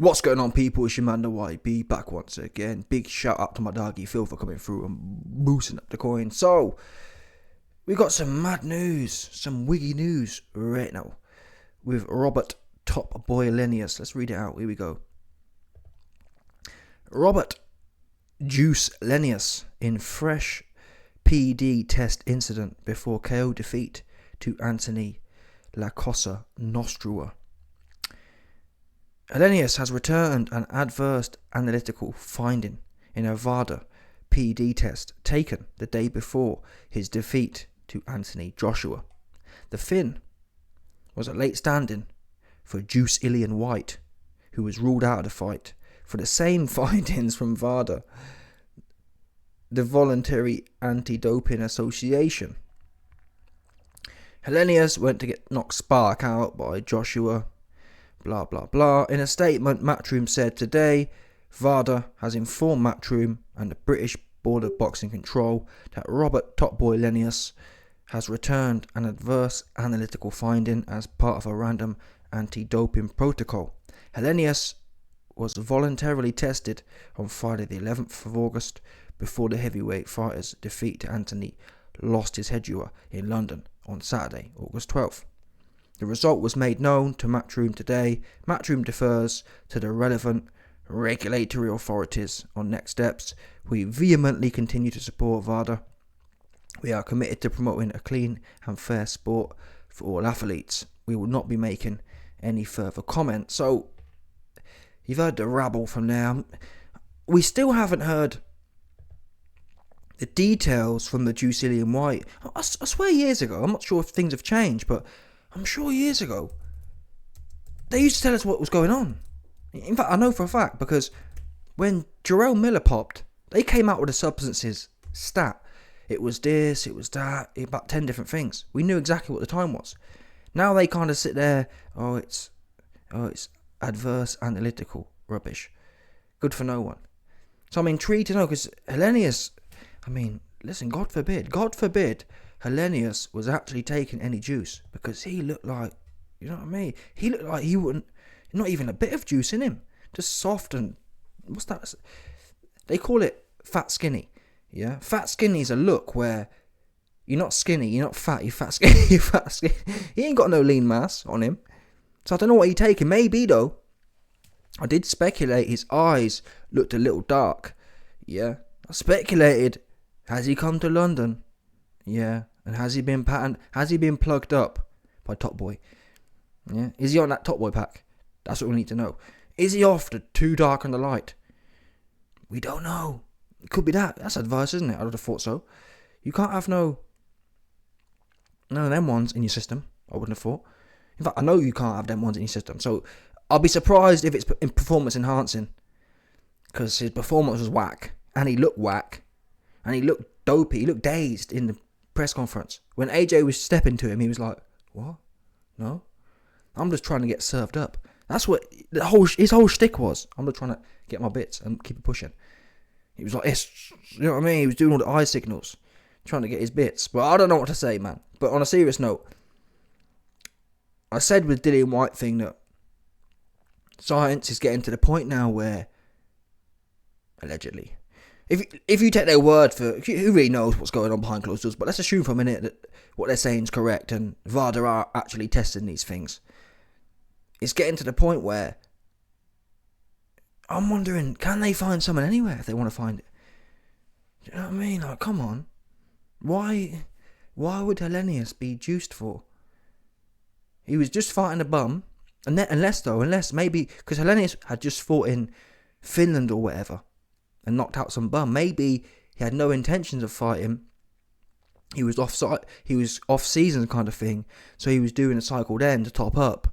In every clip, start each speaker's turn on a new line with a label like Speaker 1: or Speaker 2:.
Speaker 1: What's going on, people? It's your man, the Whyte, back once again. Big shout out to my doggy Phil for coming through and boosting up the coin. So, we got some mad news, some wiggy news right now with Robert Top Boy Linnaeus. Let's read it out. Here we go. Robert Juice Linnaeus in fresh PD test incident before KO defeat to Anthony La Cosa Nostra. Linnaeus has returned an adverse analytical finding in a Vada PD test taken the day before his defeat to Anthony Joshua. The Finn was a late stand-in for Dillian Whyte, who was ruled out of the fight for the same findings from Vada, the Voluntary Anti-Doping Association. Linnaeus went to get knocked spark out by Joshua. Blah, blah, blah. In a statement, Matchroom said today, Vada has informed Matchroom and the British Board of Boxing Control that Robert Top Boy Linnaeus has returned an adverse analytical finding as part of a random anti-doping protocol. Linnaeus was voluntarily tested on Friday the 11th of August before the heavyweight fighter's defeat to Anthony lost his headgear in London on Saturday, August 12th. The result was made known to Matchroom today. Matchroom defers to the relevant regulatory authorities on next steps. We vehemently continue to support Vada. We are committed to promoting a clean and fair sport for all athletes. We will not be making any further comments. So, you've heard the rabble from there. We still haven't heard the details from the Dillian Whyte. I swear years ago, I'm not sure if things have changed, but I'm sure years ago, they used to tell us what was going on. In fact, I know for a fact, because when Jarrell Miller popped, they came out with a substances stat. It was this, it was that, about 10 different things. We knew exactly what the time was. Now they kind of sit there, it's adverse analytical rubbish. Good for no one. So I'm intrigued to know, because Linnaeus, listen, God forbid Linnaeus was actually taking any juice, because he looked like, you know what I mean? He looked like he wouldn't, not even a bit of juice in him. Just soft and, what's that? They call it fat skinny. Yeah? Fat skinny is a look where you're not skinny, you're not fat, you're fat skinny, you're fat skinny. He ain't got no lean mass on him. So I don't know what he's taking. Maybe though, I did speculate his eyes looked a little dark. Yeah? I speculated, has he come to London? Yeah. And has he been patterned? Has he been plugged up by Top Boy? Yeah. Is he on that Top Boy pack? That's what we need to know. Is he off the too dark on the light? We don't know. It could be that. That's advice, isn't it? I would have thought so. You can't have none of them ones in your system. I wouldn't have thought. In fact, I know you can't have them ones in your system. So I'll be surprised if it's in performance enhancing, because his performance was whack, and he looked whack, and he looked dopey. He looked dazed in the press conference. When AJ was stepping to him, he was like, what? No? I'm just trying to get served up. That's what his whole shtick was. I'm just trying to get my bits and keep it pushing. He was like, you know what I mean? He was doing all the eye signals, trying to get his bits. But I don't know what to say, man. But on a serious note, I said with Dillian Whyte thing that science is getting to the point now where, allegedly, if you take their word for it, who really knows what's going on behind closed doors, but let's assume for a minute that what they're saying is correct and Vada are actually testing these things. It's getting to the point where I'm wondering, can they find someone anywhere if they want to find it? Do you know what I mean? Like, come on. Why would Linnaeus be juiced for? He was just fighting a bum. Unless maybe, because Linnaeus had just fought in Finland or whatever and knocked out some bum. Maybe he had no intentions of fighting. He was off season kind of thing. So he was doing a cycle then to top up.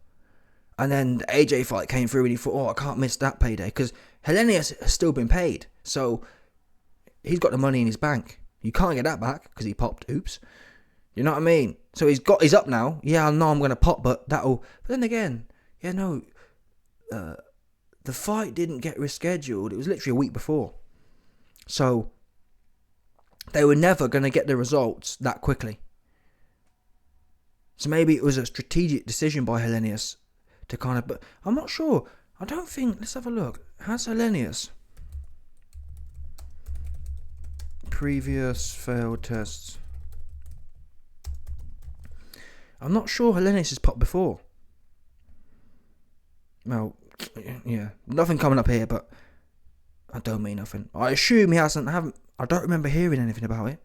Speaker 1: And then the AJ fight came through and he thought, I can't miss that payday. Because Linnaeus has still been paid. So he's got the money in his bank. You can't get that back because he popped. Oops. You know what I mean? So he's up now. Yeah, I know I'm going to pop, but that'll... But then again, the fight didn't get rescheduled. It was literally a week before. So they were never going to get the results that quickly. So maybe it was a strategic decision by Linnaeus to kind of... But I'm not sure. I don't think... Let's have a look. Has Hellenius previous failed tests? I'm not sure Hellenius has popped before. Well, yeah. Nothing coming up here, but I don't mean nothing. I assume he hasn't... I don't remember hearing anything about it.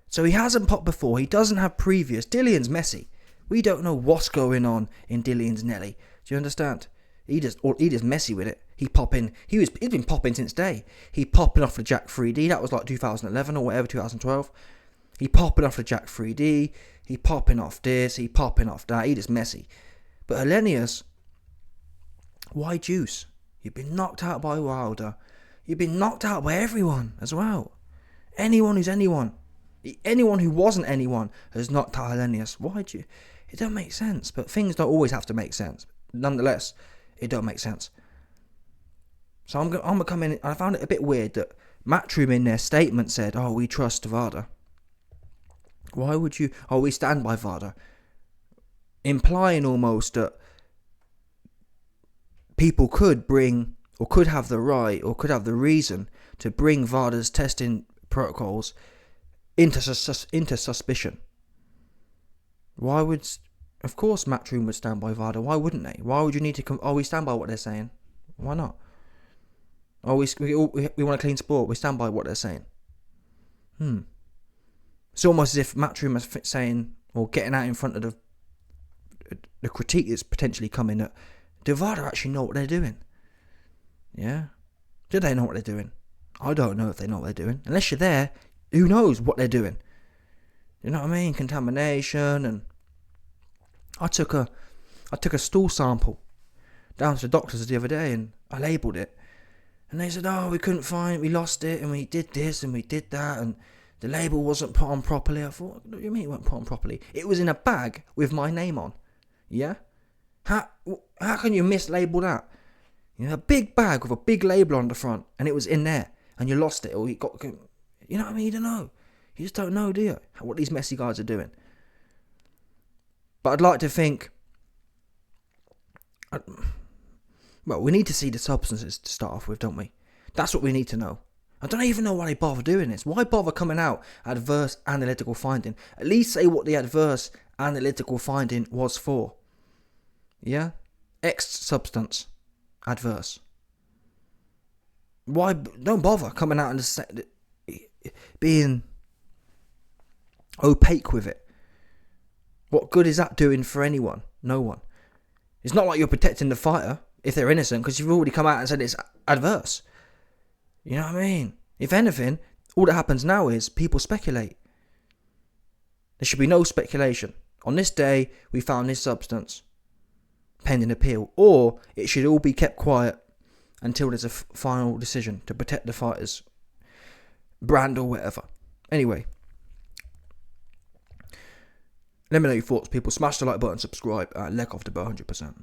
Speaker 1: So he hasn't popped before. He doesn't have previous. Dillian's messy. We don't know what's going on in Dillian's Nelly. Do you understand? He just messy with it. He's been popping since day. He popping off the Jack 3D. That was like 2011 or whatever, 2012. He popping off the Jack 3D. He popping off this. He popping off that. He just messy. But Hellenius, why juice? You've been knocked out by Wilder. You've been knocked out by everyone as well. Anyone who's anyone. Anyone who wasn't anyone has knocked out Hellenius. Why'd you? It don't make sense. But things don't always have to make sense. Nonetheless, it don't make sense. So I'm gonna come in. I found it a bit weird that Matchroom in their statement said, "Oh, we trust Vada." Why would you? Oh, we stand by Vada, implying almost that people could bring, or could have the right, or could have the reason to bring Vada's testing protocols into suspicion. Why would? Of course, Matchroom would stand by Vada. Why wouldn't they? Why would you need to come? Oh, we stand by what they're saying. Why not? Oh, we want a clean sport. We stand by what they're saying. It's almost as if Matchroom is saying, or getting out in front of the critique that's potentially coming. That do Vada actually know what they're doing? Yeah. Do they know what they're doing? I don't know if they know what they're doing. Unless you're there, who knows what they're doing? You know what I mean? Contamination and. I took a stool sample down to the doctors the other day and I labelled it. And they said, oh, we couldn't find it, we lost it, and we did this and we did that, and the label wasn't put on properly. I thought, what do you mean it wasn't put on properly? It was in a bag with my name on. Yeah? How can you mislabel that? You know, a big bag with a big label on the front, and it was in there, and you lost it, or you got... You know what I mean? You don't know. You just don't know, do you? What these messy guys are doing. But I'd like to think... Well, we need to see the substances to start off with, don't we? That's what we need to know. I don't even know why they bother doing this. Why bother coming out adverse analytical finding? At least say what the adverse analytical finding was for. Yeah? X substance. Adverse. Why? Don't bother coming out and being opaque with it. What good is that doing for anyone? No one. It's not like you're protecting the fighter if they're innocent, because you've already come out and said it's adverse. You know what I mean? If anything, all that happens now is people speculate. There should be no speculation. On this day, we found this substance, pending appeal. Or it should all be kept quiet until there's a final decision to protect the fighter's brand or whatever. Anyway. Let me know your thoughts, people. Smash the like button, subscribe, and leg off the bell 100%.